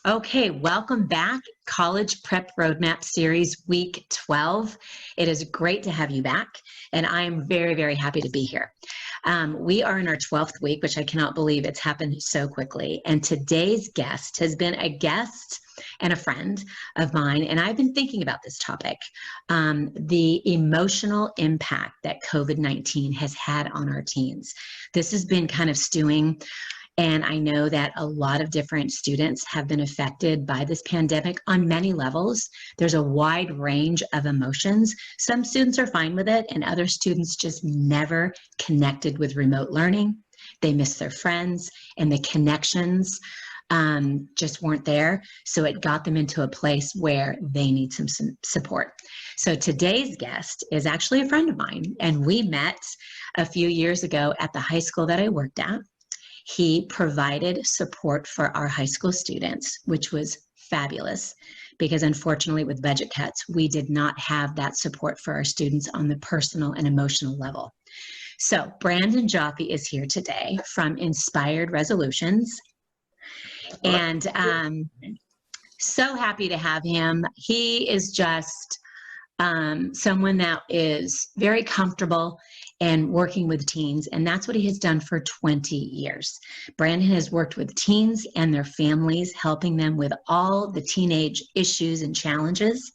Okay, welcome back. College Prep Roadmap Series, Week 12. It is great to have you back, and I am very, very happy to be here. We are in our 12th week, which I cannot believe it's happened so quickly. And today's guest has been a guest and a friend of mine, and I've been thinking about this topic, the emotional impact that COVID-19 has had on our teens. This has been kind of stewing. And I know that a lot of different students have been affected by this pandemic on many levels. There's a wide range of emotions. Some students are fine with it, and other students just never connected with remote learning. They miss their friends, and the connections just weren't there. So it got them into a place where they need some support. So today's guest is actually a friend of mine, and we met a few years ago at the high school that I worked at. He provided support for our high school students, which was fabulous because unfortunately with budget cuts, we did not have that support for our students on the personal and emotional level. So Brandon Joffe is here today from Inspired Resolutions. And so happy to have him. He is just someone that is very comfortable and working with teens, and that's what he has done for 20 years. Brandon has worked with teens and their families, helping them with all the teenage issues and challenges.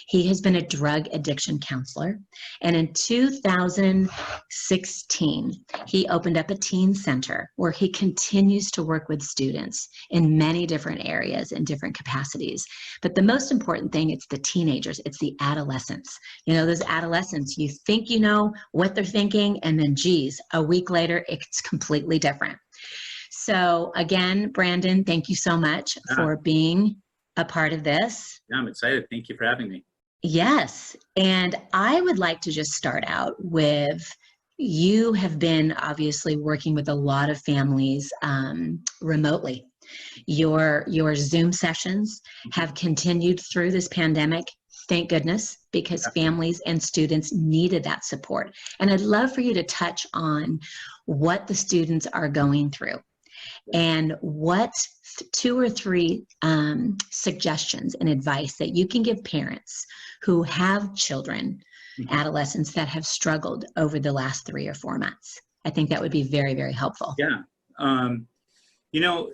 He has been a drug addiction counselor, and in 2016, he opened up a teen center where he continues to work with students in many different areas and different capacities. But the most important thing, it's the teenagers, it's the adolescents. You know, those adolescents, you think you know what they're thinking, and then geez, a week later, it's completely different. So again, Brandon, thank you so much for being a part of this. Yeah, I'm excited. Thank you for having me. Yes. And I would like to just start out with, you have been obviously working with a lot of families remotely. Your Zoom sessions have continued through this pandemic. Thank goodness, because families and students needed that support. And I'd love for you to touch on what the students are going through and what 2 or 3 suggestions and advice that you can give parents who have children, adolescents that have struggled over the last 3 or 4 months. I think that would be very, very helpful. Yeah. You know,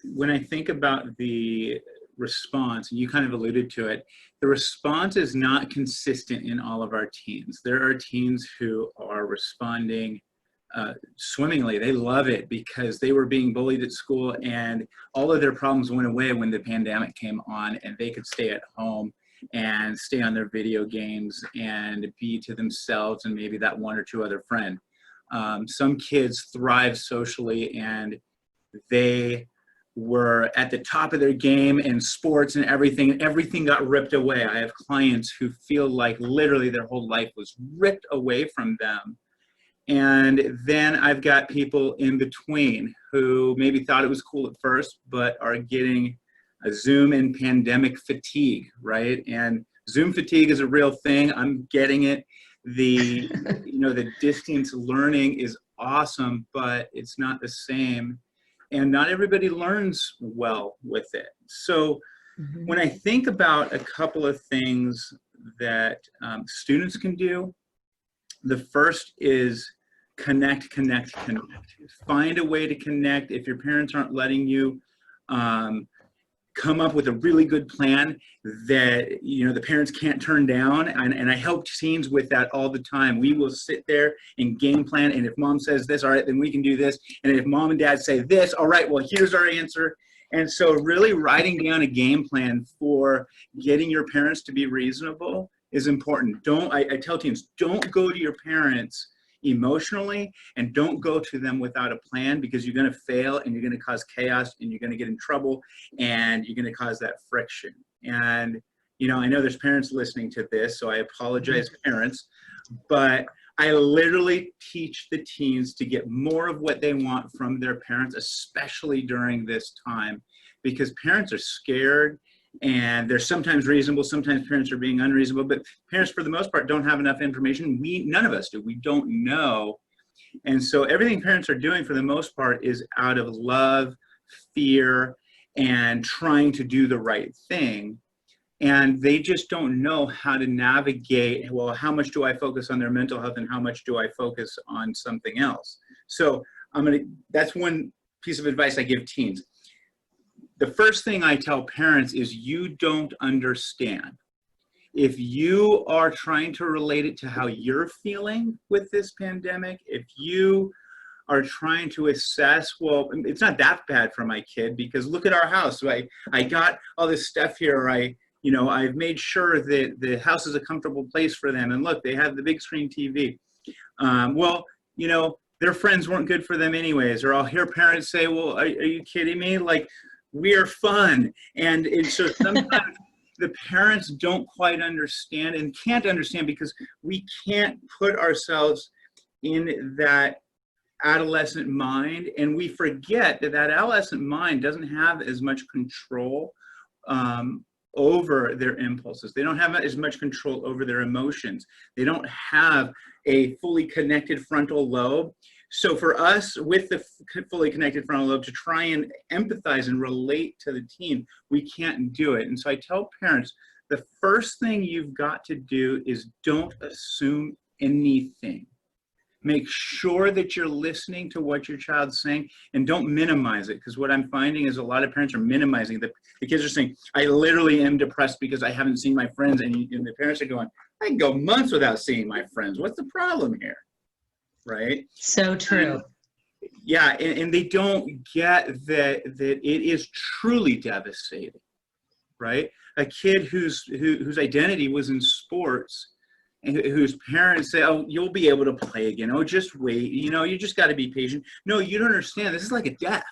when I think about the response, and you kind of alluded to it, the response is not consistent in all of our teens. There are teens who are responding swimmingly. They love it because they were being bullied at school and all of their problems went away when the pandemic came on, and they could stay at home and stay on their video games and be to themselves and maybe that 1 or 2 other friend. Some kids thrive socially, and they were at the top of their game in sports and everything got ripped away. I have clients who feel like literally their whole life was ripped away from them. And then I've got people in between who maybe thought it was cool at first, but are getting a Zoom and pandemic fatigue, right? And Zoom fatigue is a real thing. I'm getting it. The distance learning is awesome, but it's not the same. And not everybody learns well with it. So when I think about a couple of things that students can do, the first is connect. Find a way to connect. If your parents aren't letting you, come up with a really good plan that the parents can't turn down, and I help teens with that all the time. We will sit there and game plan, and if mom says this, all right, then we can do this, and if mom and dad say this, all right, well, here's our answer. And so really writing down a game plan for getting your parents to be reasonable is important. I tell teens, don't go to your parents emotionally, and don't go to them without a plan, because you're going to fail and you're going to cause chaos and you're going to get in trouble and you're going to cause that friction. And I know there's parents listening to this, so I apologize, parents, but I literally teach the teens to get more of what they want from their parents, especially during this time, because parents are scared. And they're sometimes reasonable, sometimes parents are being unreasonable, but parents for the most part don't have enough information. None of us do. We don't know. And so everything parents are doing for the most part is out of love, fear, and trying to do the right thing. And they just don't know how to navigate, well, how much do I focus on their mental health and how much do I focus on something else? So that's one piece of advice I give teens. The first thing I tell parents is you don't understand. If you are trying to relate it to how you're feeling with this pandemic, if you are trying to assess, well, it's not that bad for my kid because look at our house. I got all this stuff here. I've made sure that the house is a comfortable place for them. And look, they have the big screen TV. Their friends weren't good for them anyways. Or I'll hear parents say, well, are you kidding me? Like, we're fun. And so sometimes the parents don't quite understand and can't understand because we can't put ourselves in that adolescent mind. And we forget that adolescent mind doesn't have as much control over their impulses. They don't have as much control over their emotions. They don't have a fully connected frontal lobe. So for us, with the fully connected frontal lobe, to try and empathize and relate to the teen, we can't do it. And so I tell parents, the first thing you've got to do is don't assume anything. Make sure that you're listening to what your child's saying and don't minimize it. Because what I'm finding is a lot of parents are minimizing. The kids are saying, I literally am depressed because I haven't seen my friends. And the parents are going, I can go months without seeing my friends. What's the problem here? Right? So true. And they don't get that it is truly devastating, right? A kid whose identity was in sports and whose parents say, oh, you'll be able to play again. Oh, just wait. You just got to be patient. No, you don't understand. This is like a death.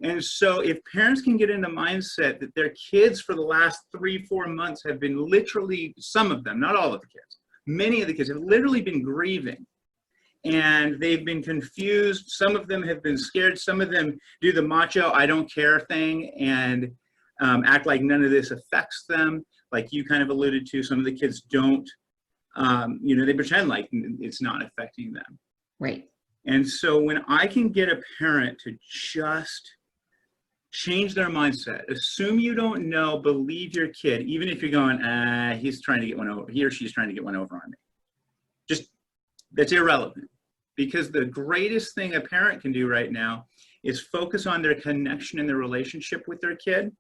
And so if parents can get in the mindset that their kids for the last 3-4 months have been literally, some of them, not all of the kids, many of the kids have literally been grieving. And they've been confused. Some of them have been scared. Some of them do the macho, I don't care thing and act like none of this affects them. Like you kind of alluded to, some of the kids don't, they pretend like it's not affecting them. Right. And so when I can get a parent to just change their mindset, assume you don't know, believe your kid, even if you're going, he's trying to get one over, he or she's trying to get one over on me. Just, that's irrelevant. Because the greatest thing a parent can do right now is focus on their connection and their relationship with their kid.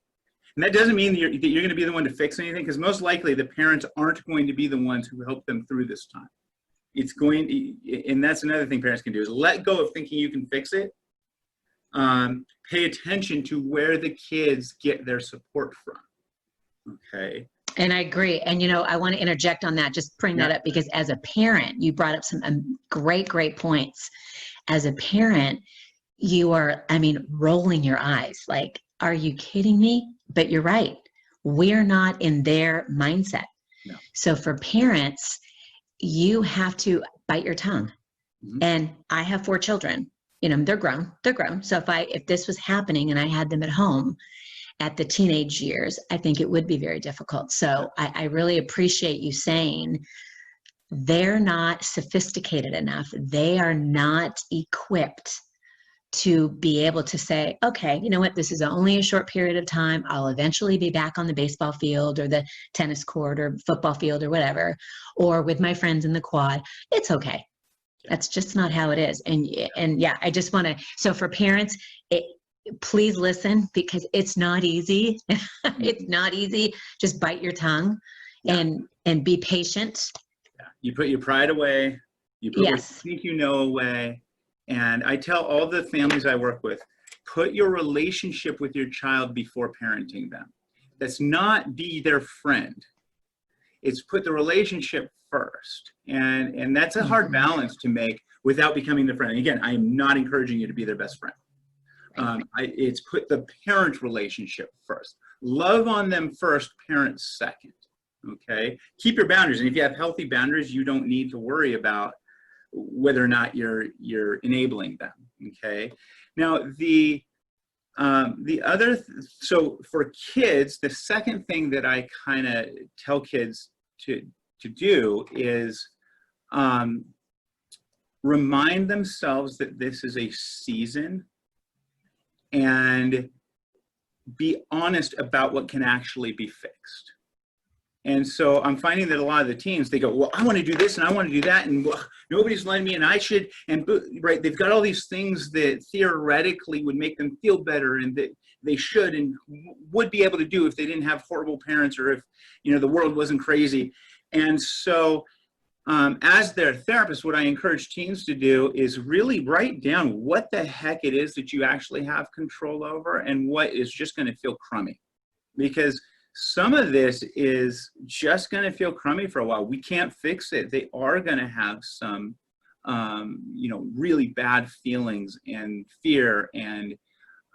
And that doesn't mean that you're going to be the one to fix anything, because most likely the parents aren't going to be the ones who help them through this time. And that's another thing parents can do, is let go of thinking you can fix it. Pay attention to where the kids get their support from. Okay. And I agree. And, I want to interject on that, just bring that up, because as a parent, you brought up some great points. As a parent, you are, rolling your eyes like, are you kidding me? But you're right. We're not in their mindset. No. So for parents, you have to bite your tongue. Mm-hmm. And I have 4 children, they're grown. So if this was happening and I had them at home at the teenage years, I think it would be very difficult. So I really appreciate you saying they're not sophisticated enough. They are not equipped to be able to say, okay, you know what, this is only a short period of time. I'll eventually be back on the baseball field or the tennis court or football field or whatever, or with my friends in the quad. It's okay. That's just not how it is. And yeah, I just want to, so for parents, please listen, because it's not easy. It's not easy. Just bite your tongue and be patient. Yeah. You put your pride away. You put what you think you know away. And I tell all the families I work with, put your relationship with your child before parenting them. That's not be their friend. It's put the relationship first. And that's a hard balance to make without becoming the friend. And again, I am not encouraging you to be their best friend. It's put the parent relationship first. Love on them first, parents second. Okay? Keep your boundaries. And if you have healthy boundaries, you don't need to worry about whether or not you're enabling them. Okay? Now, so for kids, the second thing that I kind of tell kids to do is remind themselves that this is a season. And be honest about what can actually be fixed. And so I'm finding that a lot of the teens, they go, well, I want to do this and I want to do that, and well, nobody's letting me, and I should, and right, they've got all these things that theoretically would make them feel better and that they should and would be able to do if they didn't have horrible parents or if, you know, the world wasn't crazy. And so as their therapist, what I encourage teens to do is really write down what the heck it is that you actually have control over and what is just going to feel crummy. Because some of this is just going to feel crummy for a while. We can't fix it. They are going to have some, you know, really bad feelings and fear, and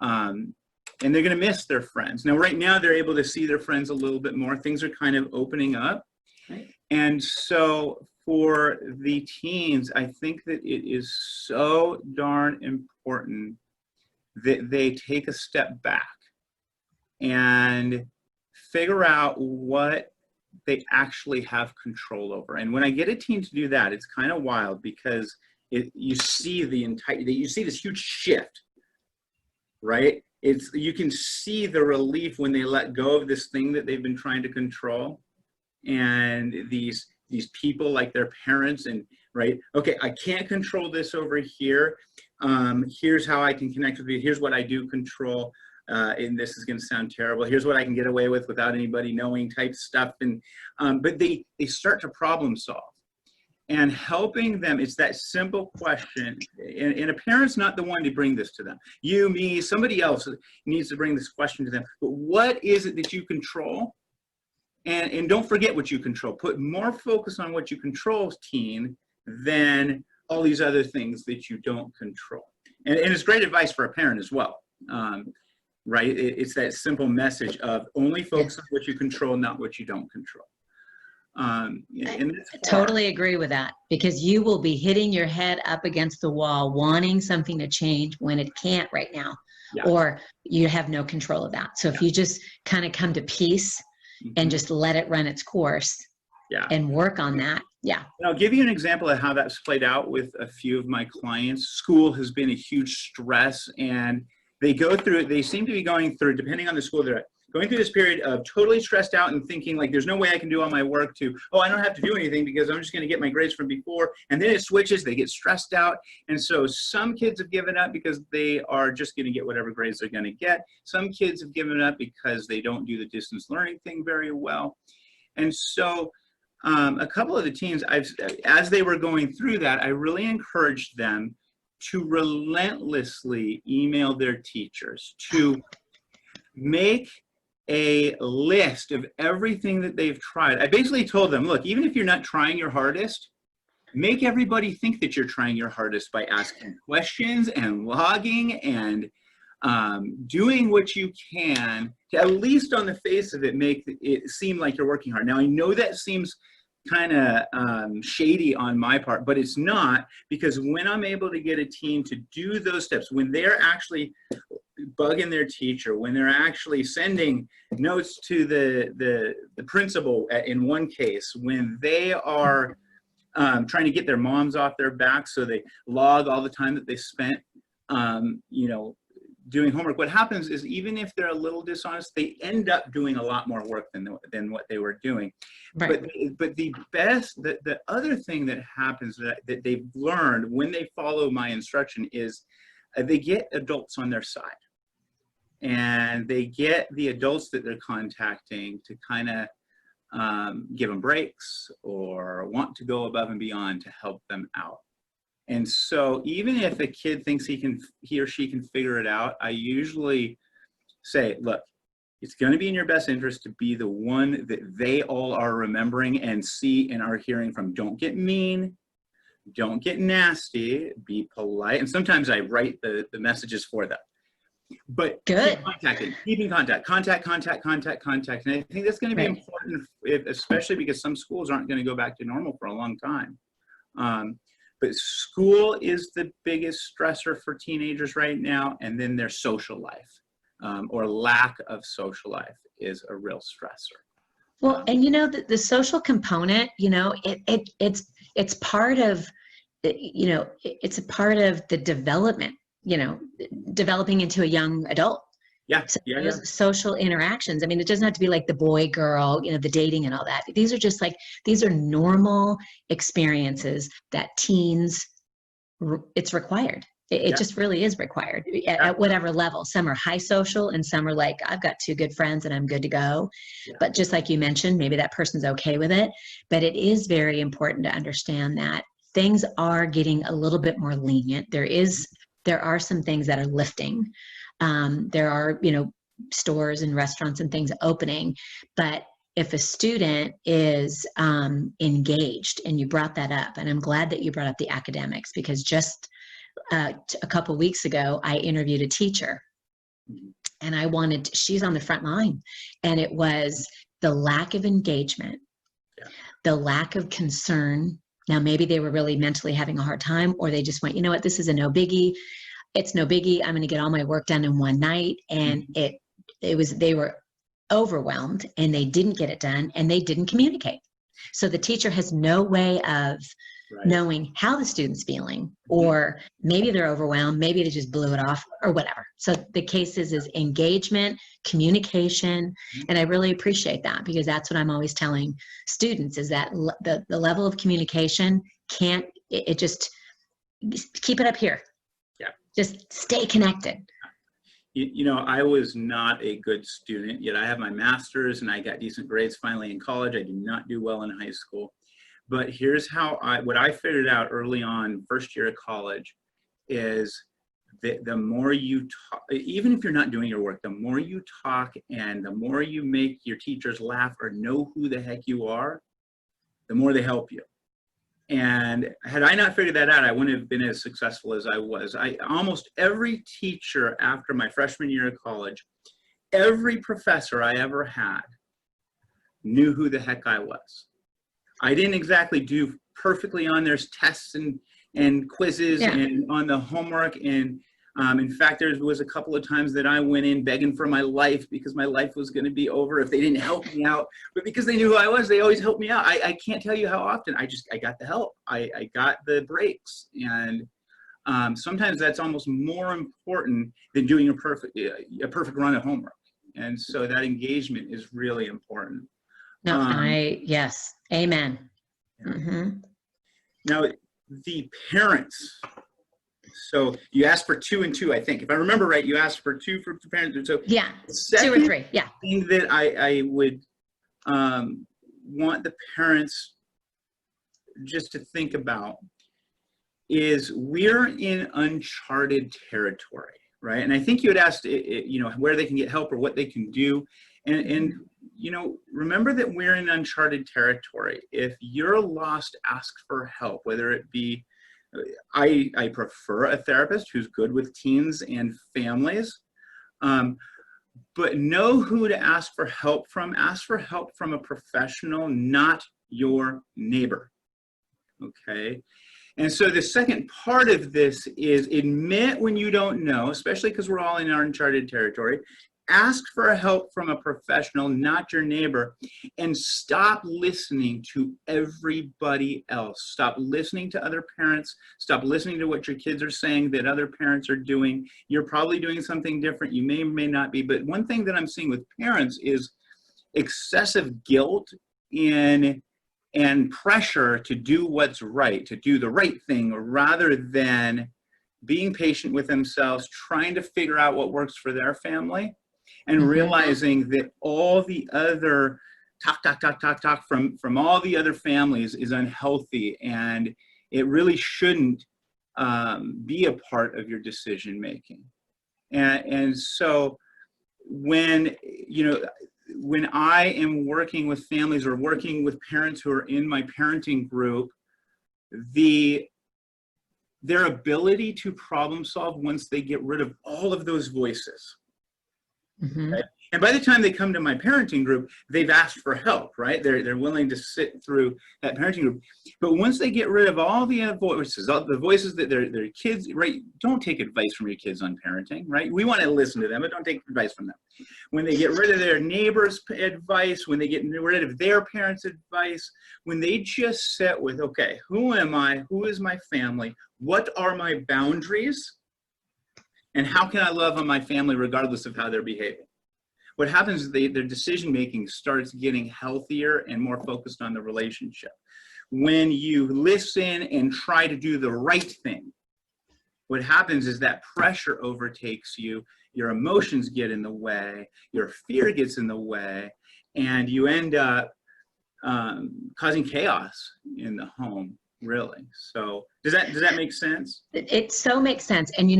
they're going to miss their friends. Now, right now, they're able to see their friends a little bit more. Things are kind of opening up. Right. And so for the teens, I think that it is so darn important that they take a step back and figure out what they actually have control over. And when I get a teen to do that, it's kind of wild, because you see this huge shift, right? You can see the relief when they let go of this thing that they've been trying to control. And these people, like their parents, and right, okay, I can't control this over here. Here's how I can connect with you. Here's what I do control. And this is going to sound terrible. Here's what I can get away with without anybody knowing type stuff. And but they start to problem solve, and helping them. It's that simple question. And a parent's not the one to bring this to them. You, me, somebody else needs to bring this question to them. But what is it that you control? And don't forget what you control. Put more focus on what you control, teen, than all these other things that you don't control. And it's great advice for a parent as well. Right? It's that simple message of only focus on what you control, not what you don't control. And I totally agree with that, because you will be hitting your head up against the wall wanting something to change when it can't right now, or you have no control of that. So if you just kind of come to peace and just let it run its course and work on that. Yeah. And I'll give you an example of how that's played out with a few of my clients. School has been a huge stress, and they seem to be going through, depending on the school they're at, going through this period of totally stressed out and thinking like there's no way I can do all my work, to, oh, I don't have to do anything because I'm just going to get my grades from before. And then it switches, they get stressed out. And so some kids have given up because they are just going to get whatever grades they're going to get. Some kids have given up because they don't do the distance learning thing very well. And so a couple of the teens, as they were going through that, I really encouraged them to relentlessly email their teachers, to make a list of everything that they've tried. I basically told them, look, even if you're not trying your hardest, make everybody think that you're trying your hardest by asking questions and logging and doing what you can to, at least on the face of it, make it seem like you're working hard. Now, I know that seems kind of shady on my part, but it's not, because when I'm able to get a team to do those steps, when they're actually bugging their teacher, when they're actually sending notes to the principal in one case, when they are trying to get their moms off their back, so they log all the time that they spent, you know, doing homework. What happens is, even if they're a little dishonest, they end up doing a lot more work than what they were doing. Right. But the other thing that happens that they've learned when they follow my instruction is they get adults on their side, and they get the adults that they're contacting to kind of give them breaks or want to go above and beyond to help them out. And so even if a kid thinks he or she can figure it out, I usually say, look, it's going to be in your best interest to be the one that they all are remembering and see and are hearing from. Don't get mean. Don't get nasty. Be polite. And sometimes I write the messages for them. But good. Keep in contact. Contact. And I think that's going to be important, especially because some schools aren't going to go back to normal for a long time. But school is the biggest stressor for teenagers right now, and then their social life, or lack of social life, is a real stressor. Well, and you know, the social component, you know, it's part of, you know, it's a part of the development, you know, developing into a young adult. Yeah. So Yeah. those social interactions, I mean, it doesn't have to be like the boy, girl, the dating and all that. These are just like, these are normal experiences that teens, it's required. It Yeah. just really is required Yeah. at whatever level. Some are high social and some are like, I've got two good friends and I'm good to go. Yeah. But just like you mentioned, maybe that person's okay with it. But it is very important to understand that things are getting a little bit more lenient. There are some things that are lifting. There are, stores and restaurants and things opening, but if a student is engaged, and you brought that up, and I'm glad that you brought up the academics, because just a couple weeks ago, I interviewed a teacher, and she's on the front line, and it was the lack of engagement, the lack of concern. Now, maybe they were really mentally having a hard time, or they just went, you know what, this is a no biggie. It's no biggie. I'm going to get all my work done in one night. And they were overwhelmed, and they didn't get it done, and they didn't communicate. So the teacher has no way of knowing how the student's feeling, or maybe they're overwhelmed, maybe they just blew it off, or whatever. So the case is engagement, communication, and I really appreciate that, because that's what I'm always telling students, is that the level of communication just keep it up here. Yeah. Just stay connected. I was not a good student, yet I have my master's and I got decent grades finally in college. I did not do well in high school. But here's what I figured out early on, first year of college, is that the more you talk, even if you're not doing your work, the more you talk and the more you make your teachers laugh or know who the heck you are, the more they help you. And had I not figured that out, I wouldn't have been as successful as I was. Almost every teacher after my freshman year of college, every professor I ever had knew who the heck I was. I didn't exactly do perfectly on their tests and quizzes and on the homework. And in fact, there was a couple of times that I went in begging for my life, because my life was going to be over if they didn't help me out. But because they knew who I was, they always helped me out. I can't tell you how often I got the help. I got the breaks. And sometimes that's almost more important than doing a perfect run of homework. And so that engagement is really important. No, yes, amen. Now, the parents. So you asked for 2 and 2, I think. If I remember right, you asked for 2 for the parents. So 2 or 3. Yeah. Thing that I would want the parents just to think about is we're in uncharted territory, right? And I think you had asked, where they can get help or what they can do. And remember that we're in uncharted territory. If you're lost, ask for help, whether it be, I prefer a therapist who's good with teens and families, but know who to ask for help from. Ask for help from a professional, not your neighbor, okay? And so the second part of this is admit when you don't know, especially because we're all in our uncharted territory. Ask for help from a professional, not your neighbor, and stop listening to everybody else. Stop listening to other parents. Stop listening to what your kids are saying that other parents are doing. You're probably doing something different. You may or may not be. But one thing that I'm seeing with parents is excessive guilt and pressure to do what's right, to do the right thing, rather than being patient with themselves, trying to figure out what works for their family. And realizing that all the other talk from all the other families is unhealthy, and it really shouldn't be a part of your decision making. And so when I am working with families or working with parents who are in my parenting group, their ability to problem solve once they get rid of all of those voices. Right? And by the time they come to my parenting group, they've asked for help, right? They're willing to sit through that parenting group. But once they get rid of all the other voices, all the voices that their kids, right? Don't take advice from your kids on parenting, right? We want to listen to them, but don't take advice from them. When they get rid of their neighbors' advice, when they get rid of their parents' advice, when they just sit with, okay, who am I? Who is my family? What are my boundaries? And how can I love on my family regardless of how they're behaving? What happens is their decision making starts getting healthier and more focused on the relationship. When you listen and try to do the right thing, what happens is that pressure overtakes you, your emotions get in the way, your fear gets in the way, and you end up causing chaos in the home, really. So does that make sense? It so makes sense. And you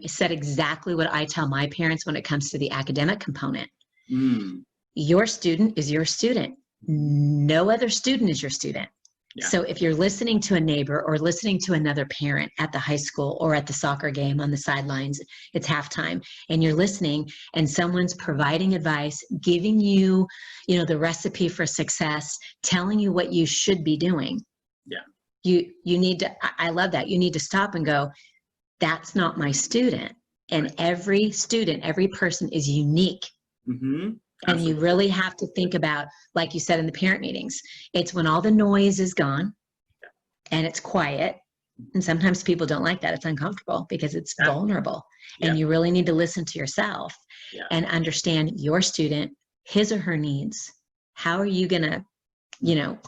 said exactly what I tell my parents when it comes to the academic component. Your student is your student. No other student is your student. Yeah. So if you're listening to a neighbor or listening to another parent at the high school or at the soccer game on the sidelines, it's halftime, and you're listening and someone's providing advice, giving you, the recipe for success, telling you what you should be doing. Yeah. You need to, I love that. You need to stop and go, that's not my student. And right. Every student, every person is unique. Mm-hmm. And you really have to think about, like you said in the parent meetings, it's when all the noise is gone and it's quiet. And sometimes people don't like that. It's uncomfortable because it's vulnerable. And you really need to listen to yourself and understand your student, his or her needs. How are you going to,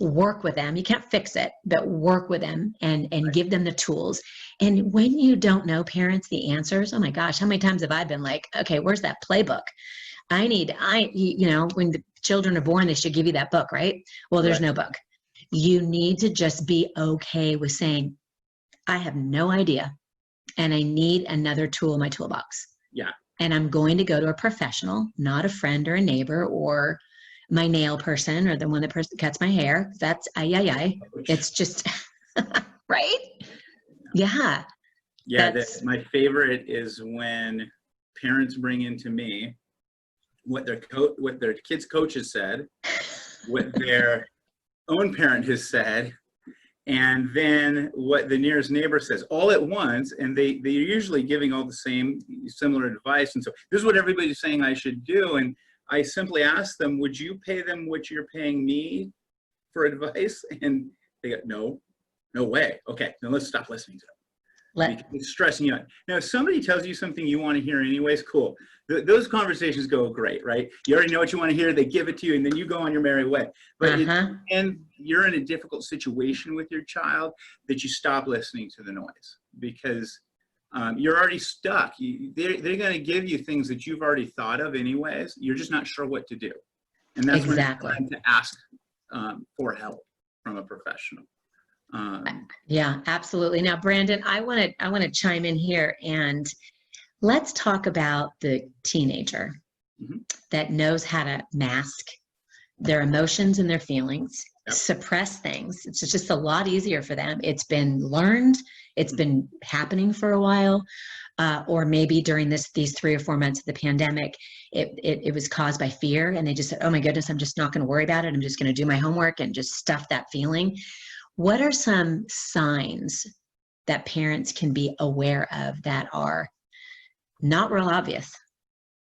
work with them? You can't fix it, but work with them and give them the tools. And when you don't know, parents, the answers, oh my gosh, how many times have I been like, okay, where's that playbook? when the children are born, they should give you that book, right? Well, there's no book. You need to just be okay with saying, I have no idea, and I need another tool in my toolbox. Yeah. And I'm going to go to a professional, not a friend or a neighbor or my nail person or the one that cuts my hair. That's It's just, right? Yeah. Yeah, my favorite is when parents bring into me what their kids' coach has said, what their own parent has said, and then what the nearest neighbor says all at once, and they're usually giving all the similar advice. And so this is what everybody's saying I should do. And I simply ask them, would you pay them what you're paying me for advice? And they go, no way. Okay, then let's stop listening to them. It's stressing you out. Now, if somebody tells you something you want to hear anyways, cool. Those conversations go great, right? You already know what you want to hear. They give it to you, and then you go on your merry way. But and you're in a difficult situation with your child, that you stop listening to the noise, because you're already stuck. They're going to give you things that you've already thought of anyways. You're just not sure what to do. And that's when it's time to ask for help from a professional. Yeah, absolutely. Now, Brandon, I want to chime in here, and let's talk about the teenager that knows how to mask their emotions and their feelings, suppress things. It's just a lot easier for them. It's been learned. It's been happening for a while, or maybe during these 3 or 4 months of the pandemic, it was caused by fear, and they just said, "Oh my goodness, I'm just not going to worry about it. I'm just going to do my homework," and just stuff that feeling. What are some signs that parents can be aware of that are not real obvious,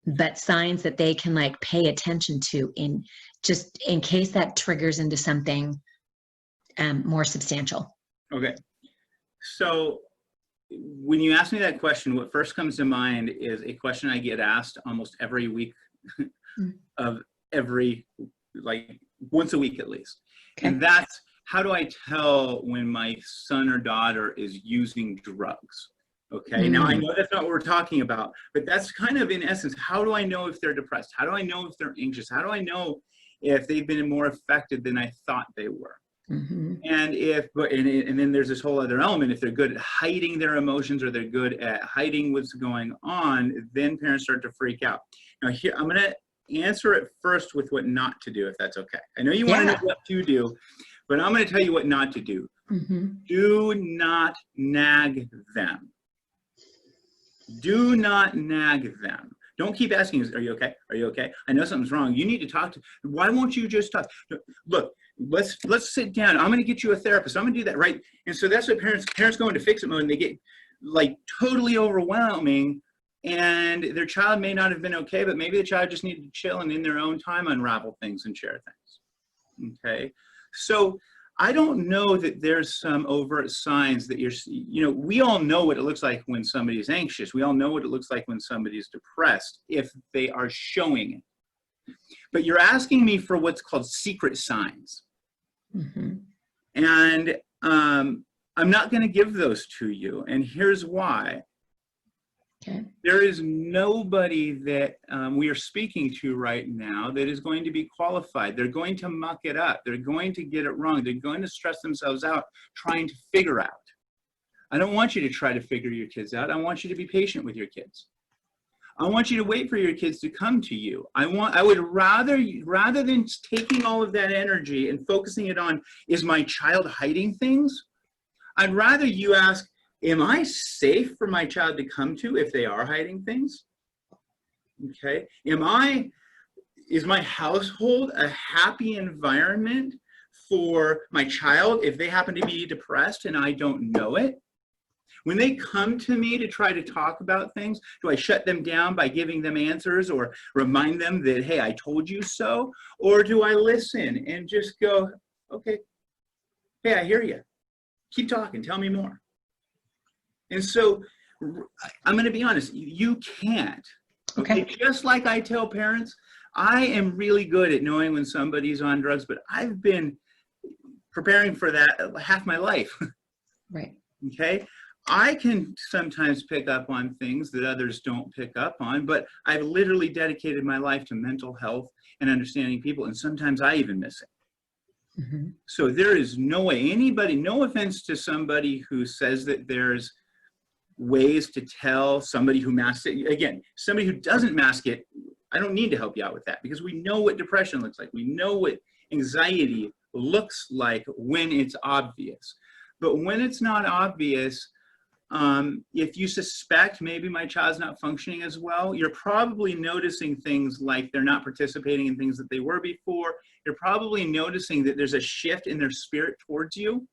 but signs that they can pay attention to in case that triggers into something more substantial? Okay. So when you ask me that question, what first comes to mind is a question I get asked almost every week of once a week at least. Okay. And that's, how do I tell when my son or daughter is using drugs? Okay, now I know that's not what we're talking about, but that's kind of in essence, how do I know if they're depressed? How do I know if they're anxious? How do I know if they've been more affected than I thought they were? And then there's this whole other element. If they're good at hiding their emotions, or they're good at hiding what's going on, then parents start to freak out. Now here, I'm going to answer it first with what not to do, if that's okay. I know you want to know what to do, but I'm going to tell you what not to do. Do not nag them. Do not nag them. Don't keep asking, are you okay? Are you okay? I know something's wrong. You need to talk to, why won't you just talk? Look, let's sit down. I'm going to get you a therapist. I'm going to do that, right? And so that's what parents go into fix-it mode, and they get totally overwhelming, and their child may not have been okay, but maybe the child just needed to chill and in their own time unravel things and share things. Okay? So I don't know that there's some overt signs that we all know what it looks like when somebody's anxious. We all know what it looks like when somebody's depressed if they are showing it. But you're asking me for what's called secret signs. Mm-hmm. And I'm not going to give those to you. And here's why. Okay. There is nobody that we are speaking to right now that is going to be qualified. They're going to muck it up. They're going to get it wrong. They're going to stress themselves out trying to figure out. I don't want you to try to figure your kids out. I want you to be patient with your kids. I want you to wait for your kids to come to you. I would rather than taking all of that energy and focusing it on, is my child hiding things? I'd rather you ask, am I safe for my child to come to if they are hiding things? Okay. Is my household a happy environment for my child if they happen to be depressed and I don't know it? When they come to me to try to talk about things, do I shut them down by giving them answers or remind them that, hey, I told you so? Or do I listen and just go, okay, hey, I hear you. Keep talking, tell me more. And so I'm going to be honest, you can't. Okay. Just like I tell parents, I am really good at knowing when somebody's on drugs, but I've been preparing for that half my life. Right. Okay. I can sometimes pick up on things that others don't pick up on, but I've literally dedicated my life to mental health and understanding people, and sometimes I even miss it. Mm-hmm. So there is no way anybody, no offense to somebody who says that there's ways to tell somebody who masks it. Again, somebody who doesn't mask it, I don't need to help you out with that because we know what depression looks like. We know what anxiety looks like when it's obvious. But when it's not obvious, if you suspect maybe my child's not functioning as well, you're probably noticing things like they're not participating in things that they were before. You're probably noticing that there's a shift in their spirit towards you.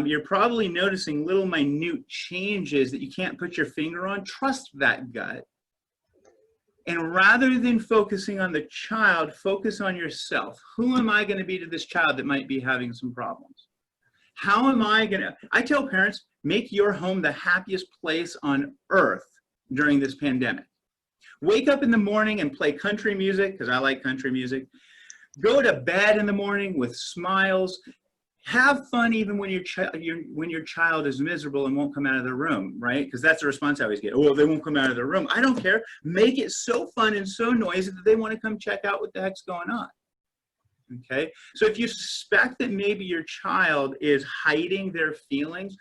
You're probably noticing little minute changes that you can't put your finger on. Trust that gut. And rather than focusing on the child, focus on yourself. Who am I going to be to this child that might be having some problems? How am I going to, I tell parents, make your home the happiest place on earth during this pandemic. Wake up in the morning and play country music, because I like country music. Go to bed in the morning with smiles. Have fun even when your child is miserable and won't come out of the room, right? Because that's the response I always get. Oh, they won't come out of the room. I don't care. Make it so fun and so noisy that they want to come check out what the heck's going on. Okay, so if you suspect that maybe your child is hiding their feelings,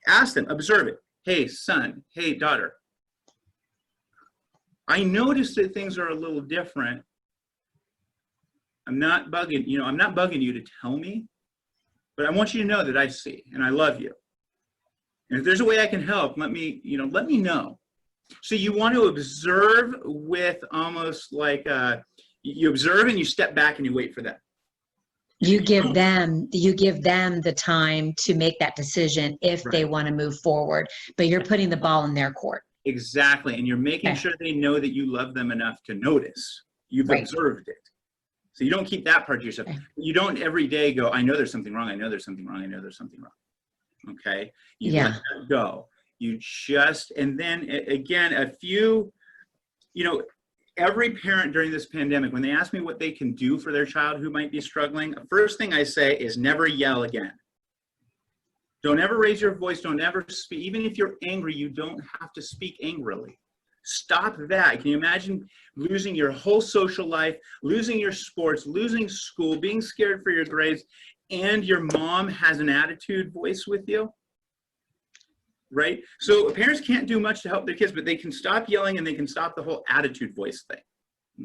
ask them, observe it. Hey, son, hey, daughter, I noticed that things are a little different. I'm not bugging you to tell me, but I want you to know that I see and I love you. And if there's a way I can help, let me know. So you want to observe with almost like you observe and you step back and you wait for them. You give them the time to make that decision if they want to move forward, but you're putting the ball in their court. Exactly. And you're making sure they know that you love them enough to notice. You've observed it. So you don't keep that part to yourself. You don't every day go, I know there's something wrong. I know there's something wrong. I know there's something wrong. Okay. You let that go. You just, and then again, every parent during this pandemic, when they ask me what they can do for their child who might be struggling, the first thing I say is never yell again. Don't ever raise your voice. Don't ever speak. Even if you're angry, you don't have to speak angrily. Stop that. Can you imagine losing your whole social life, losing your sports, losing school, being scared for your grades, and your mom has an attitude voice with you? Right? So parents can't do much to help their kids, but they can stop yelling and they can stop the whole attitude voice thing.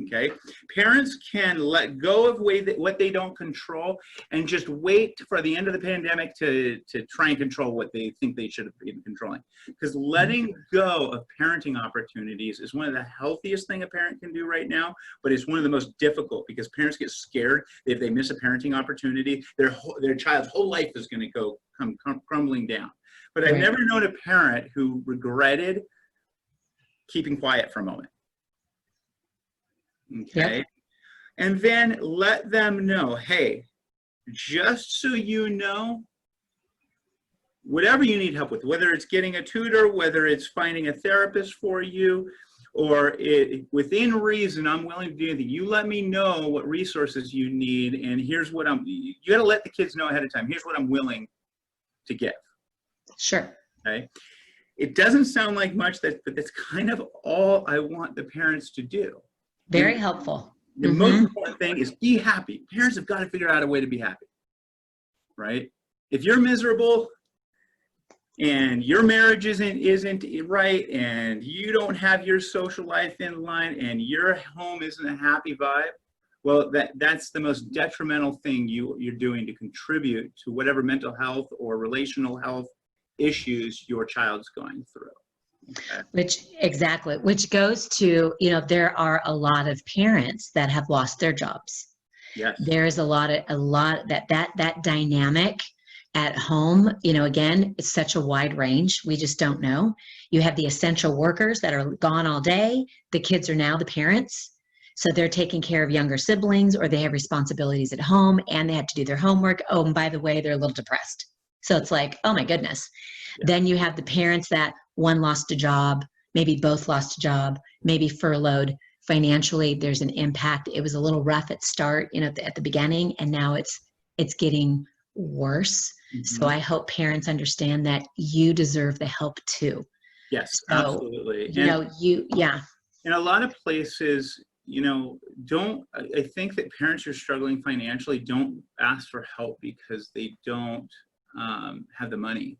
Okay? Parents can let go of what they don't control and just wait for the end of the pandemic to try and control what they think they should have been controlling. Because letting go of parenting opportunities is one of the healthiest thing a parent can do right now, but it's one of the most difficult because parents get scared that if they miss a parenting opportunity, their child's whole life is going to come crumbling down. But I've never known a parent who regretted keeping quiet for a moment. Okay. Yep. And then let them know, hey, just so you know, whatever you need help with, whether it's getting a tutor, whether it's finding a therapist for you, or within reason, I'm willing to do that. You let me know what resources you need, and here's what you got to let the kids know ahead of time. Here's what I'm willing to give. Sure. Okay. It doesn't sound like much, but that's kind of all I want the parents to do. Very helpful. The most important thing is be happy. Parents have got to figure out a way to be happy, right? If you're miserable and your marriage isn't right, and you don't have your social life in line, and your home isn't a happy vibe, well, that's the most detrimental thing you're doing to contribute to whatever mental health or relational health issues your child's going through. Okay. Which goes to, there are a lot of parents that have lost their jobs. Yes. There's a lot that dynamic at home, again, it's such a wide range. We just don't know. You have the essential workers that are gone all day. The kids are now the parents. So they're taking care of younger siblings, or they have responsibilities at home and they have to do their homework. Oh, and by the way, they're a little depressed. So it's like, oh my goodness. Yeah. Then you have the parents that one lost a job, maybe both lost a job, maybe furloughed. Financially, there's an impact. It was a little rough at start, at the beginning, and now it's getting worse. So I hope parents understand that you deserve the help too. Yes, so, absolutely. In a lot of places, I think that parents who are struggling financially don't ask for help because they don't have the money.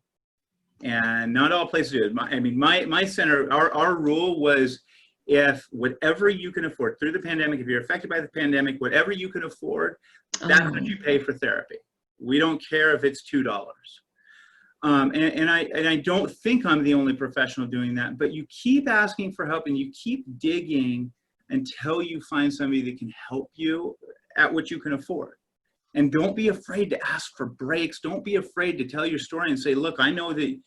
And not all places do. My center, our rule was, if whatever you can afford through the pandemic, if you're affected by the pandemic, whatever you can afford, that's what you pay for therapy. We don't care if it's $2. And I don't think I'm the only professional doing that, but you keep asking for help and you keep digging until you find somebody that can help you at what you can afford. And don't be afraid to ask for breaks. Don't be afraid to tell your story and say, look, I know that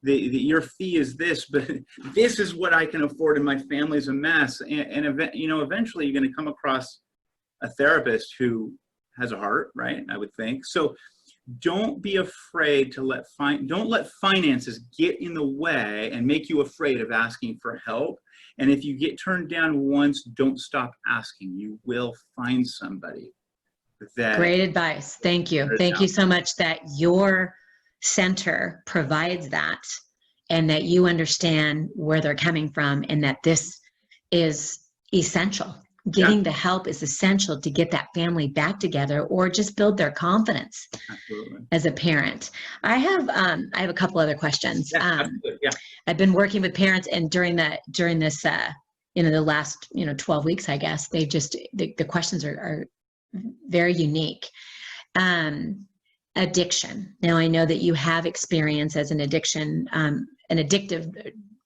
your fee is this, but this is what I can afford and my family's a mess. And eventually you're going to come across a therapist who has a heart, right? I would think. So don't be afraid to don't let finances get in the way and make you afraid of asking for help. And if you get turned down once, don't stop asking. You will find somebody. Great advice. Thank you. Thank you so much that your center provides that, and that you understand where they're coming from, and that this is essential. Getting the help is essential to get that family back together, or just build their confidence. Absolutely. As a parent. I have a couple other questions. Yeah. I've been working with parents, and during this the last 12 weeks, I guess, the questions are very unique. Addiction. Now, I know that you have experience as an addictive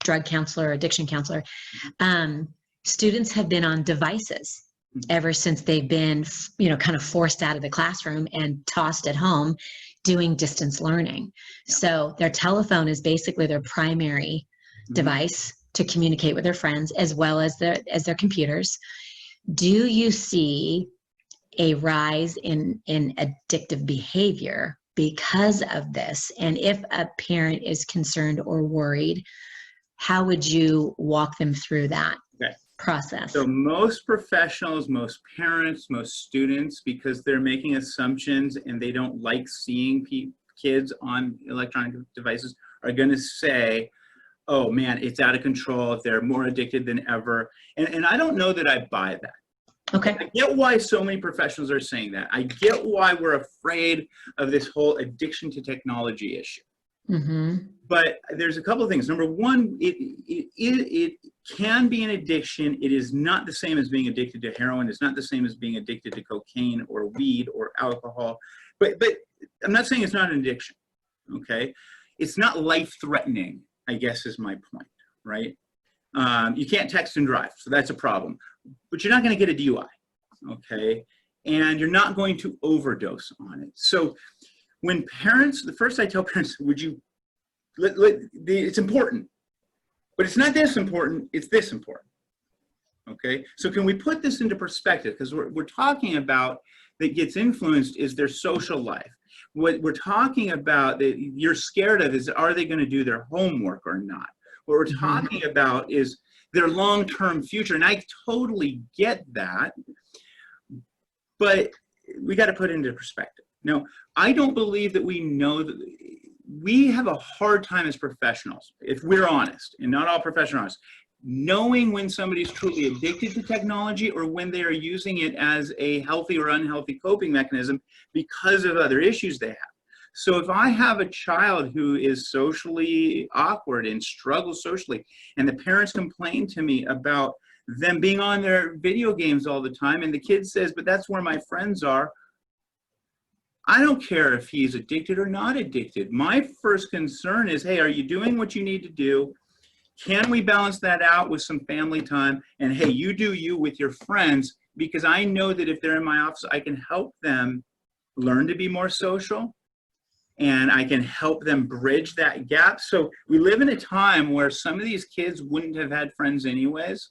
drug counselor, addiction counselor. Students have been on devices ever since they've been, kind of forced out of the classroom and tossed at home doing distance learning. So their telephone is basically their primary device to communicate with their friends, as well as their computers. Do you see a rise in addictive behavior because of this? And if a parent is concerned or worried, how would you walk them through that process? So most professionals, most parents, most students, because they're making assumptions and they don't like seeing kids on electronic devices, are going to say, oh man, it's out of control. They're more addicted than ever. And I don't know that I buy that. Okay. I get why so many professionals are saying that. I get why we're afraid of this whole addiction to technology issue. But there's a couple of things. Number one, it can be an addiction. It is not the same as being addicted to heroin. It's not the same as being addicted to cocaine or weed or alcohol. But I'm not saying it's not an addiction, okay? It's not life-threatening, I guess is my point, right? You can't text and drive, so that's a problem. But you're not going to get a DUI, okay? And you're not going to overdose on it. So when parents, the first I tell parents, it's important, but it's not this important, it's this important. Okay, so can we put this into perspective? Because we're talking about that gets influenced is their social life. What we're talking about that you're scared of is, are they going to do their homework or not? What we're talking about is their long-term future. And I totally get that, but we got to put it into perspective. Now, I don't believe that we know that we have a hard time as professionals, if we're honest, and not all professionals, knowing when somebody's truly addicted to technology or when they are using it as a healthy or unhealthy coping mechanism because of other issues they have. So if I have a child who is socially awkward and struggles socially, and the parents complain to me about them being on their video games all the time, and the kid says, but that's where my friends are, I don't care if he's addicted or not addicted. My first concern is, hey, are you doing what you need to do? Can we balance that out with some family time? And hey, you do you with your friends, because I know that if they're in my office, I can help them learn to be more social, and I can help them bridge that gap. So we live in a time where some of these kids wouldn't have had friends anyways,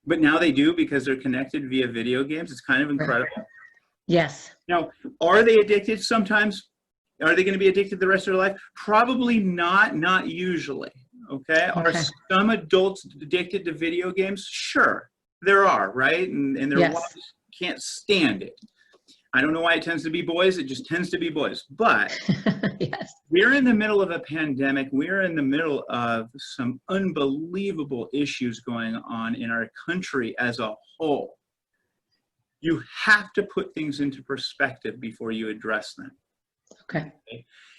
but now they do because they're connected via video games. It's kind of incredible. Yes. Now, are they addicted sometimes? Are they going to be addicted the rest of their life? Probably not, not usually. Okay. Are some adults addicted to video games? Sure, there are, right? And their wives can't stand it. I don't know why it tends to be boys. It just tends to be boys. But we're in the middle of a pandemic. We're in the middle of some unbelievable issues going on in our country as a whole. You have to put things into perspective before you address them. Okay.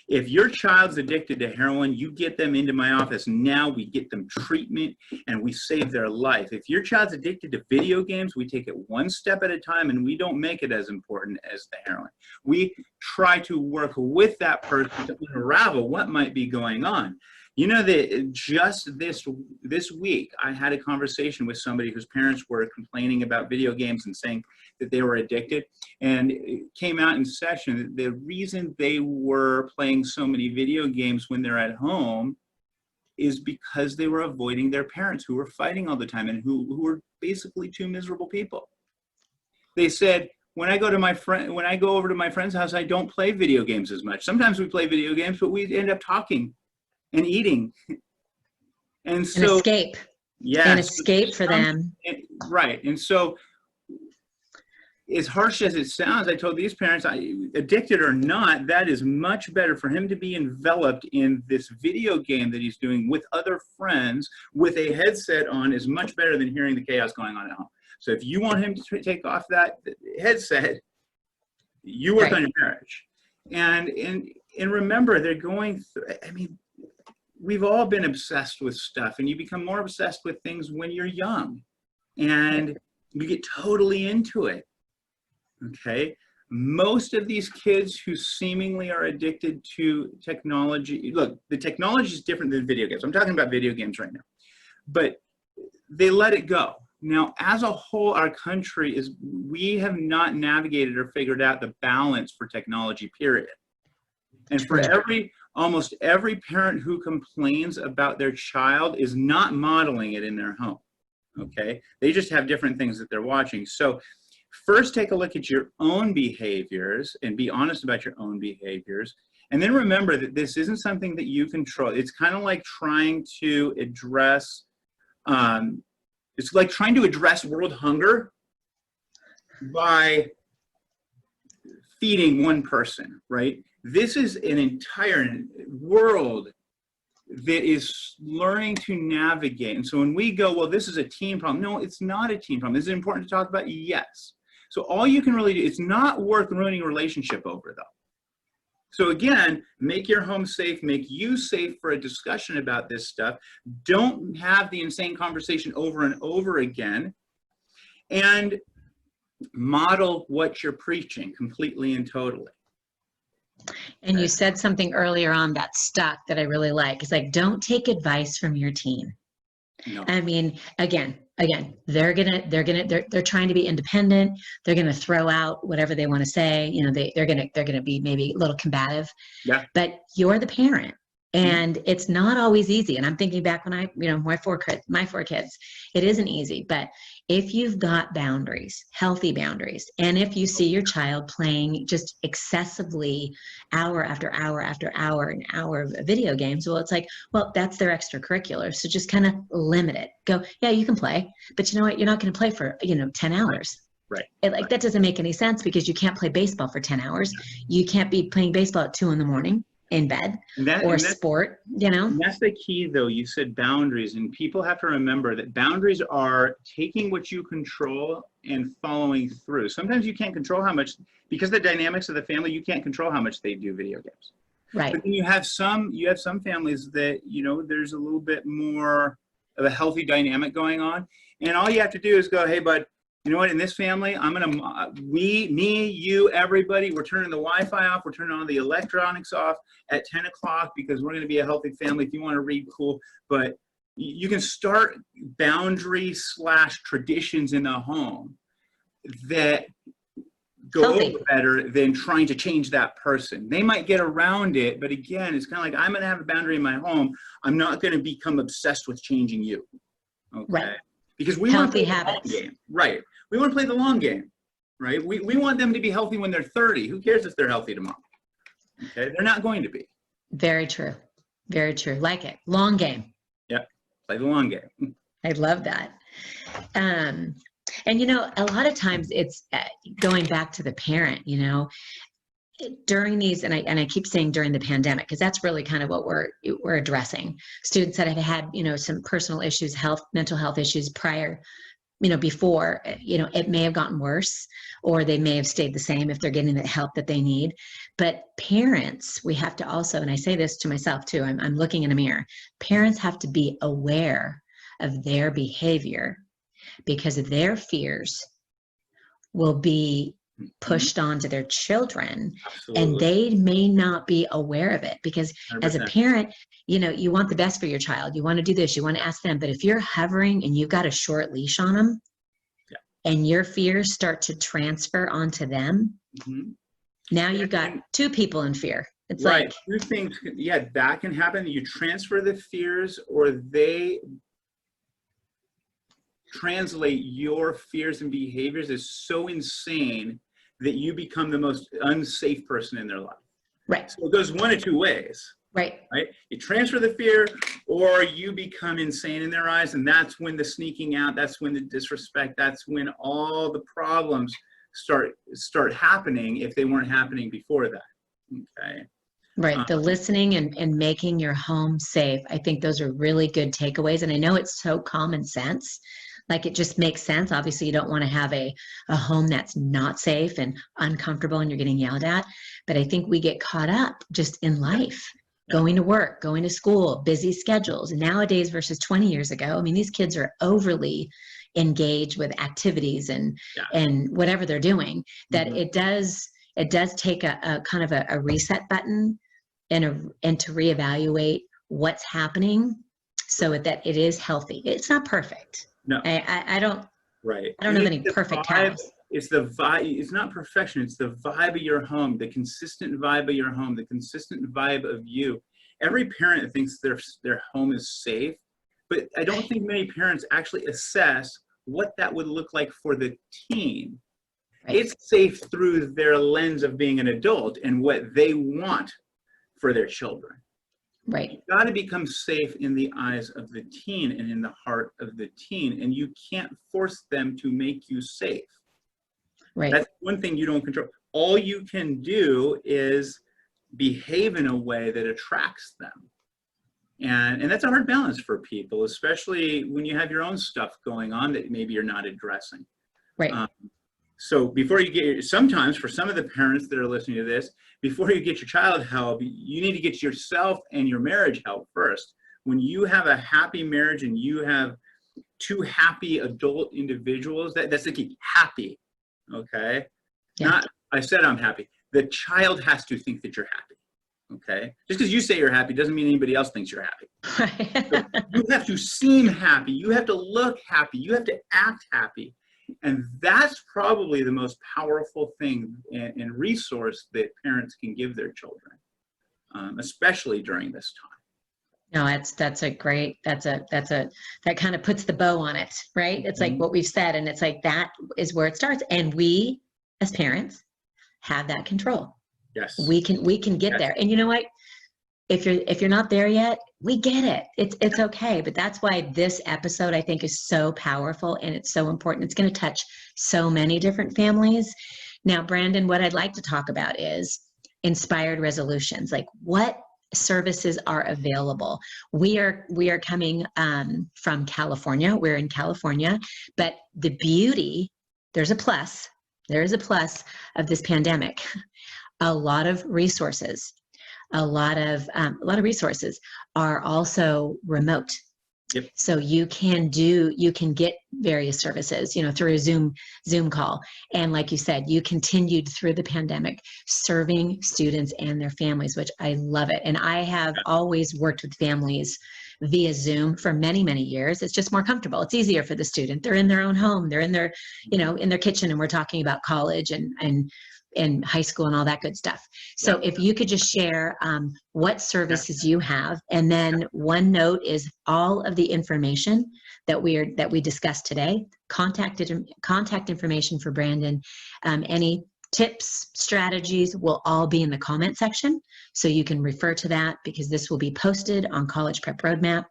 If your child's addicted to heroin, you get them into my office. Now we get them treatment and we save their life. If your child's addicted to video games, we take it one step at a time and we don't make it as important as the heroin. We try to work with that person to unravel what might be going on. You know that just this week, I had a conversation with somebody whose parents were complaining about video games and saying that they were addicted. And it came out in session that the reason they were playing so many video games when they're at home is because they were avoiding their parents who were fighting all the time and who were basically two miserable people. They said, when I go over to my friend's house, I don't play video games as much. Sometimes we play video games, but we end up talking and eating. And so an escape. Yes. An escape for them. Right. And so as harsh as it sounds, I told these parents, addicted or not, that is much better for him to be enveloped in this video game that he's doing with other friends with a headset on is much better than hearing the chaos going on at home. So if you want him to take off that headset, you work on your marriage. And remember, they're going through, I mean, we've all been obsessed with stuff, and you become more obsessed with things when you're young and you get totally into it. Okay. Most of these kids who seemingly are addicted to technology, look, the technology is different than video games. I'm talking about video games right now, but they let it go. Now, as a whole, our country we have not navigated or figured out the balance for technology, period. And for almost every parent who complains about their child is not modeling it in their home. Okay. They just have different things that they're watching. So first, take a look at your own behaviors and be honest about your own behaviors. And then remember that this isn't something that you control. It's kind of like trying to address, world hunger by feeding one person, right? This is an entire world that is learning to navigate. And so when we go, well, this is a teen problem. No, it's not a teen problem. Is it important to talk about? Yes. So all you can really do, it's not worth ruining a relationship over, though. So again, make your home safe, make you safe for a discussion about this stuff. Don't have the insane conversation over and over again. And model what you're preaching completely and totally. And you said something earlier on that stuck that I really like. It's like, don't take advice from your teen. No. I mean, again, they're trying to be independent. They're going to throw out whatever they want to say. You know, they're going to be maybe a little combative. Yeah. But you're the parent. And it's not always easy. And I'm thinking back when my four kids, it isn't easy. But if you've got boundaries, healthy boundaries, and if you see your child playing just excessively hour after hour after hour and hour of video games, well, it's like, well, that's their extracurricular. So just kind of limit it. Go, yeah, you can play, but you know what? You're not going to play for, 10 hours. Right. That doesn't make any sense, because you can't play baseball for 10 hours. You can't be playing baseball at 2 a.m. in bed, or sport, And that's the key, though. You said boundaries, and people have to remember that boundaries are taking what you control and following through. Sometimes you can't control how much, because the dynamics of the family, you can't control how much they do video games. Right. But then you have some families that, there's a little bit more of a healthy dynamic going on. And all you have to do is go, hey, bud, you know what, in this family, me, you, everybody, we're turning the Wi-Fi off, we're turning on the electronics off at 10 o'clock because we're going to be a healthy family. If you want to read, cool. But you can start boundary/traditions in the home that go over better than trying to change that person. They might get around it, but again, it's kind of like, I'm going to have a boundary in my home. I'm not going to become obsessed with changing you. Okay. Right. Because we want to play the long game. Right. We want to play the long game. Right. We want them to be healthy when they're 30. Who cares if they're healthy tomorrow? Okay. They're not going to be. Very true. Very true. Like it. Long game. Yep. Play the long game. I love that. And, a lot of times it's going back to the parent, during these, and I keep saying during the pandemic, because that's really kind of what we're addressing. Students that have had, some personal issues, mental health issues prior, before, it may have gotten worse, or they may have stayed the same if they're getting the help that they need. But parents, we have to also, and I say this to myself too, I'm looking in a mirror, parents have to be aware of their behavior, because their fears will be pushed onto their children. Absolutely. And they may not be aware of it, because 100%. As a parent, you want the best for your child. You want to do this, you want to ask them. But if you're hovering and you've got a short leash on them, and your fears start to transfer onto them, now you've got two people in fear. It's right. Like two things. Yeah, that can happen. You transfer the fears, or they translate your fears and behaviors as so insane that you become the most unsafe person in their life. Right. So it goes one of two ways. Right. Right. You transfer the fear, or you become insane in their eyes, and that's when the sneaking out, that's when the disrespect, that's when all the problems start happening if they weren't happening before that. Okay. Right. The listening and making your home safe. I think those are really good takeaways. And I know it's so common sense. Like, it just makes sense. Obviously, you don't want to have a home that's not safe and uncomfortable and you're getting yelled at. But I think we get caught up just in life, going to work, going to school, busy schedules. Nowadays versus 20 years ago, I mean, these kids are overly engaged with activities and whatever they're doing, that it does take a kind of a reset button and to reevaluate what's happening so that it is healthy. It's not perfect. No, I don't. Right. I don't have any perfect house. It's the vibe. It's not perfection. It's the vibe of your home, the consistent vibe of your home, the consistent vibe of you. Every parent thinks their home is safe, but I don't think many parents actually assess what that would look like for the teen. Right. It's safe through their lens of being an adult and what they want for their children. Right. You've got to become safe in the eyes of the teen and in the heart of the teen, and you can't force them to make you safe. Right. That's one thing you don't control. All you can do is behave in a way that attracts them. And that's a hard balance for people, especially when you have your own stuff going on that maybe you're not addressing. Right. So before you sometimes for some of the parents that are listening to this, before you get your child help, you need to get yourself and your marriage help first. When you have a happy marriage and you have two happy adult individuals, that's the key, happy, okay? Yeah. Not, I said I'm happy. The child has to think that you're happy, okay? Just because you say you're happy doesn't mean anybody else thinks you're happy. So you have to seem happy. You have to look happy. You have to act happy. And that's probably the most powerful thing and resource that parents can give their children, especially during this time. No, that's a great, that kind of puts the bow on it, right? It's like Mhm. what we've said, and it's like that is where it starts. And we as parents have that control. Yes. We can get Yes. there. And you know what? If you're not there yet, we get it. It's okay. But that's why this episode I think is so powerful and it's so important. It's going to touch so many different families. Now, Brandon, what I'd like to talk about is inspired resolutions. Like what services are available. We are coming from California. We're in California, but the beauty, there's a plus. There is a plus of this pandemic. A lot of resources a lot of resources are also remote. Yep. So you can get various services, through a Zoom call. And like you said, you continued through the pandemic serving students and their families, which I love it. And I have always worked with families via Zoom for many, many years. It's just more comfortable. It's easier for the student. They're in their own home. They're in their kitchen, and we're talking about college and high school and all that good stuff. So if you could just share what services you have, and then one note is all of the information that we discussed today, contact information for Brandon, any tips, strategies will all be in the comment section. So you can refer to that because this will be posted on College Prep Roadmap,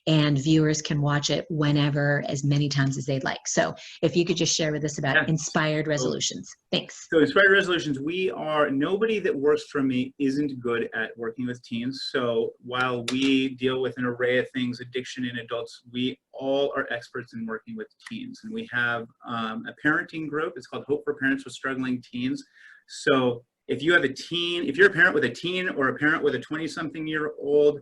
and viewers can watch it whenever, as many times as they'd like. So if you could just share with us about inspired resolutions. Thanks. So inspired resolutions, nobody that works for me isn't good at working with teens. So while we deal with an array of things, addiction in adults, we all are experts in working with teens. And we have a parenting group. It's called Hope for Parents with Struggling Teens. So if you have a teen, if you're a parent with a teen or a parent with a 20-something-year-old,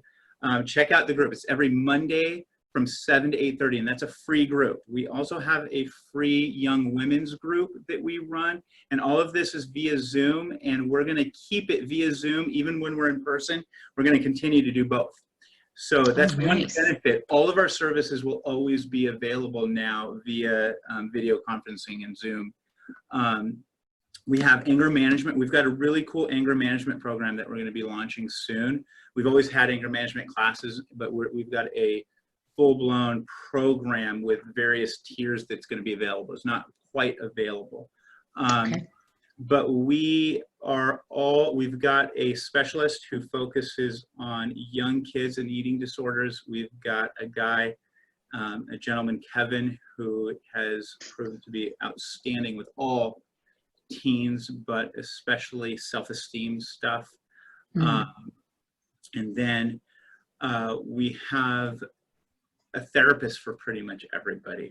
check out the group. It's every Monday from 7 to 8:30, and that's a free group. We also have a free young women's group that we run, and all of this is via Zoom, and we're going to keep it via Zoom even when we're in person. We're going to continue to do both. So that's one benefit. All of our services will always be available now via video conferencing and Zoom. We have anger management. We've got a really cool anger management program that we're going to be launching soon. We've always had anger management classes, but we've got a full-blown program with various tiers that's going to be available. It's not quite available. But we've got a specialist who focuses on young kids and eating disorders. We've got a guy, a gentleman, Kevin, who has proven to be outstanding with all teens, but especially self-esteem stuff. And then we have a therapist for pretty much everybody.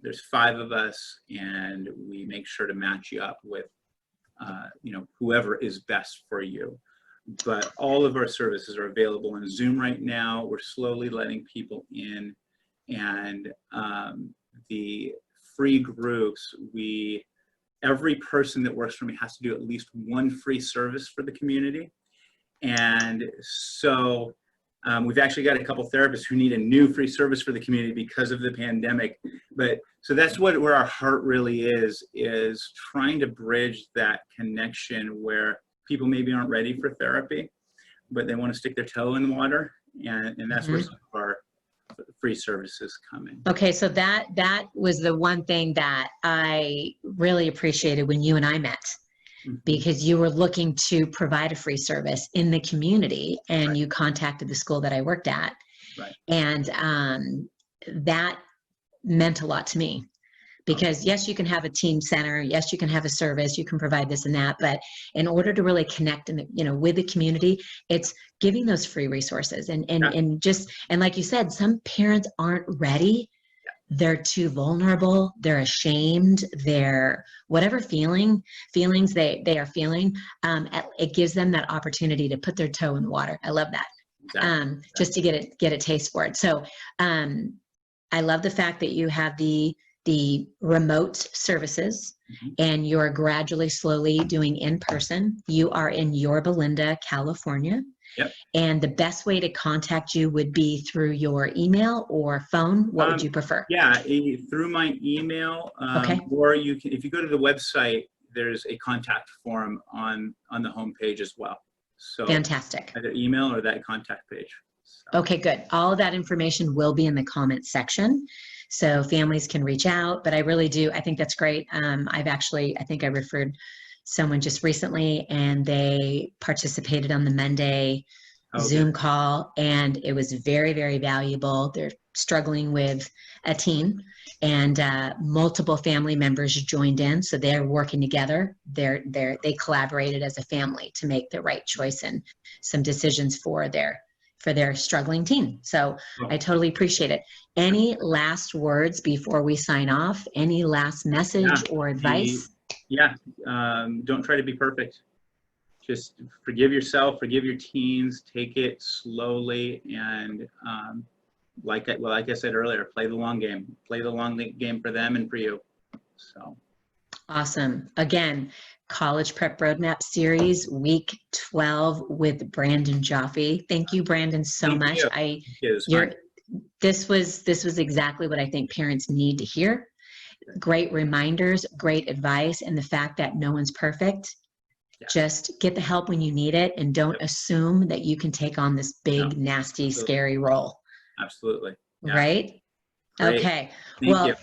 There's 5 of us, and we make sure to match you up with, whoever is best for you. But all of our services are available on Zoom right now. We're slowly letting people in, and the free groups, every person that works for me has to do at least one free service for the community. And so we've actually got a couple therapists who need a new free service for the community because of the pandemic. But so that's where our heart really is trying to bridge that connection where people maybe aren't ready for therapy, but they want to stick their toe in the water. And that's where some of our free services come in. Okay, so that was the one thing that I really appreciated when you and I met, because you were looking to provide a free service in the community, and you contacted the school that I worked at. And that meant a lot to me, because yes, you can have a team center, yes, you can have a service, you can provide this and that, but in order to really connect with the community, it's giving those free resources. And like you said, some parents aren't ready. They're too vulnerable, they're ashamed, they're whatever feelings they are feeling. It gives them that opportunity to put their toe in the water. I love that. Just to get a taste for it. So I love the fact that you have the remote services, and you're gradually, slowly doing in person. You are in Yorba Linda, California. And the best way to contact you would be through your email or phone. What would you prefer? Yeah, through my email, or if you go to the website, there's a contact form on the homepage as well. So fantastic. Either email or that contact page. So. Okay, good. All of that information will be in the comments section, so families can reach out. But I really do, I think that's great. I think I referred someone just recently, and they participated on the Monday Zoom call, and it was very, very valuable. They're struggling with a teen, and multiple family members joined in, so they're working together. They collaborated as a family to make the right choice and some decisions for their struggling teen. So I totally appreciate it. Any last words before we sign off? Any last message or advice? Don't try to be perfect. Just forgive yourself, forgive your teens, take it slowly, and like I said earlier, play the long game. Play the long game for them and for you. So awesome. Again, College Prep Roadmap Series, week 12 with Brandon Joffe. Thank you, Brandon, so much. This was exactly what I think parents need to hear. Great reminders, great advice, and the fact that no one's perfect. Just get the help when you need it, and don't assume that you can take on this big, nasty, scary role. Absolutely. Yeah. Right? Great. Okay.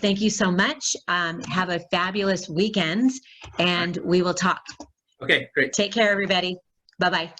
Thank you so much. Have a fabulous weekend, and we will talk. Okay, great. Take care, everybody. Bye-bye.